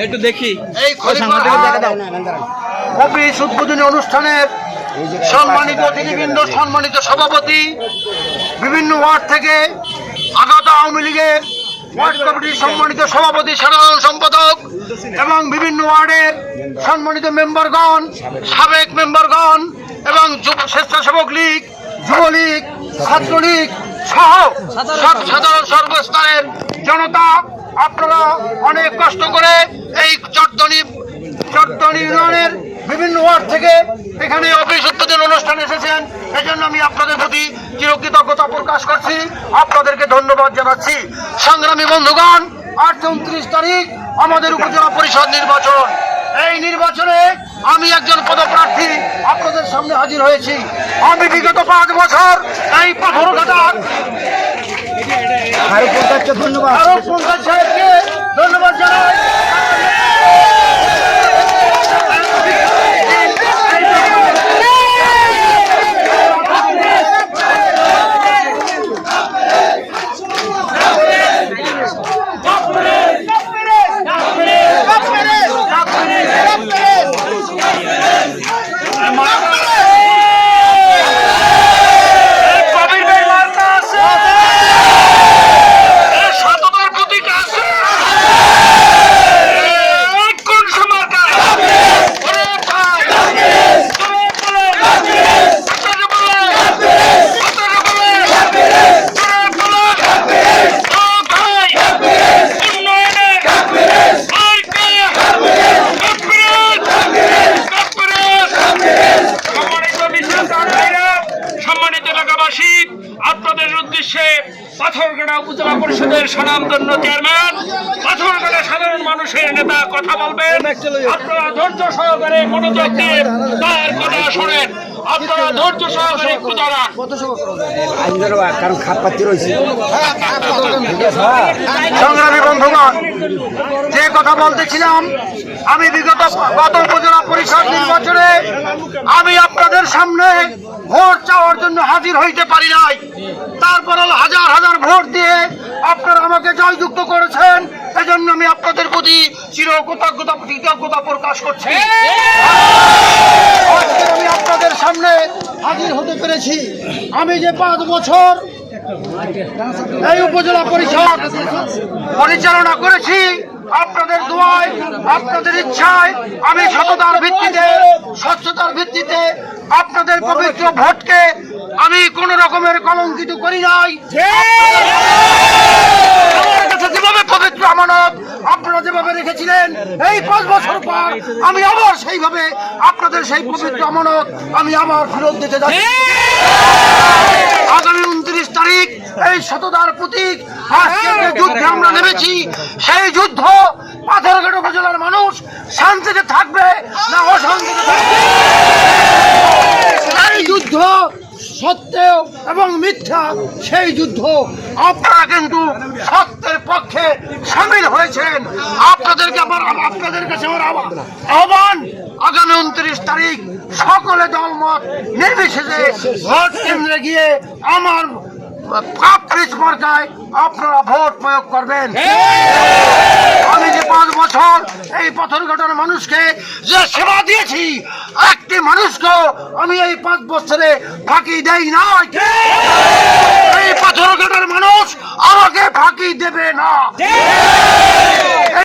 একটু দেখি এই অফিস উদ্বোধনী অনুষ্ঠানের সম্মানিত অতিথিবৃন্দ, সম্মানিত সভাপতি, বিভিন্ন ওয়ার্ড থেকে আগত আওয়ামী লীগের ওয়ার্ড কমিটির সম্মানিত সভাপতি, সাধারণ সম্পাদক এবং বিভিন্ন ওয়ার্ডের সম্মানিত মেম্বারগণ, সাবেক মেম্বারগণ এবং স্বেচ্ছাসেবক লীগ, যুবলীগ, ছাত্রলীগ সহ সাধারণ সর্বস্তরের জনতা, আপনারা অনেক কষ্ট করে এই চট্টনি ইউনিয়নের বিভিন্ন ওয়ার্ড থেকে এখানে অফিস উদ্বোধন অনুষ্ঠানে এসেছেন। এজন্য আমি আপনাদের প্রতি চিরকৃতজ্ঞতা প্রকাশ করছি, আপনাদেরকে ধন্যবাদ জানাচ্ছি। সংগ্রামী বন্ধুগণ, 28-29 তারিখ আমাদের উপজেলা পরিষদ নির্বাচন। এই নির্বাচনে আমি একজন পদপ্রার্থী আপনাদের সামনে হাজির হয়েছি। আমি বিগত 5 বছর এই পাথরঘাটার পঞ্চায়েত সাহেবকে ধন্যবাদ জানাই। আপনাদের উদ্দেশ্যে পাথরঘাটা উপজেলা পরিষদের স্বনামধন্য চেয়ারম্যান, পাথরঘাটা সাধারণ মানুষের নেতা কথা বলবেন। আপনারা ধৈর্য সহকারে মনোযোগ দিয়ে তার কথা শোনেন। আপনারা ধৈর্য সহকারে একটু দাঁড়ান। সংগ্রামী বন্ধুগণ, যে কথা বলতেছিলাম, আমি বিগত গত উপজেলা পরিষদ নির্বাচনে আমি আপনাদের সামনে ভোট চাওয়ার জন্য হাজির হইতে পারি নাই। তারপরও হাজার হাজার ভোট দিয়ে আপনারা আমাকে জয়যুক্ত করেছেন। এজন্য আমি আপনাদের প্রতি কৃতজ্ঞতা প্রকাশ করছি। আমি আপনাদের সামনে হাজির হতে পেরেছি। আমি যে 5 বছর এই উপজেলা পরিষদ পরিচালনা করেছি, আপনাদের দোয়ায়, আপনাদের ইচ্ছায় আমি সততার ভিত্তিতে, স্বচ্ছতার ভিত্তিতে আপনাদের পবিত্র ভোটকে আমি কোন রকমের কলঙ্কিত করি নাই। যেভাবে পবিত্র আমানত আপনারা যেভাবে রেখেছিলেন, এই 5 বছর পর আমি আবার সেইভাবে আপনাদের সেই পবিত্র আমানত আমি আবার ফেরত দিতে যাচ্ছি। আগামী 29 তারিখ এই সততার প্রতীক যুদ্ধে আমরা নেমেছি। সেই যুদ্ধ পাথরঘাটা উপজেলার মানুষ শান্তিতে থাকবে না অশান্তিতে থাকবে, এই যুদ্ধ সত্য এবং মিথ্যা, সেই যুদ্ধ আপনারা কিন্তু সত্যের পক্ষে সামিল হয়েছেন। আপনাদের কাছে আমার আহ্বান, আগামী 29 তারিখ সকলে দলমত নির্বিশেষে ভোট কেন্দ্রে গিয়ে আমার মার্কায় আপনারা ভোট প্রয়োগ করবেন। আমি যে 5 বছর এই পাথরঘাটার মানুষকে যে সেবা দিয়েছি, একটি মানুষকেও আমি এই 5 বছরে ফাঁকি দেই নাই। এই পাথরঘাটার মানুষ আমাকে ফাঁকি দেবে না।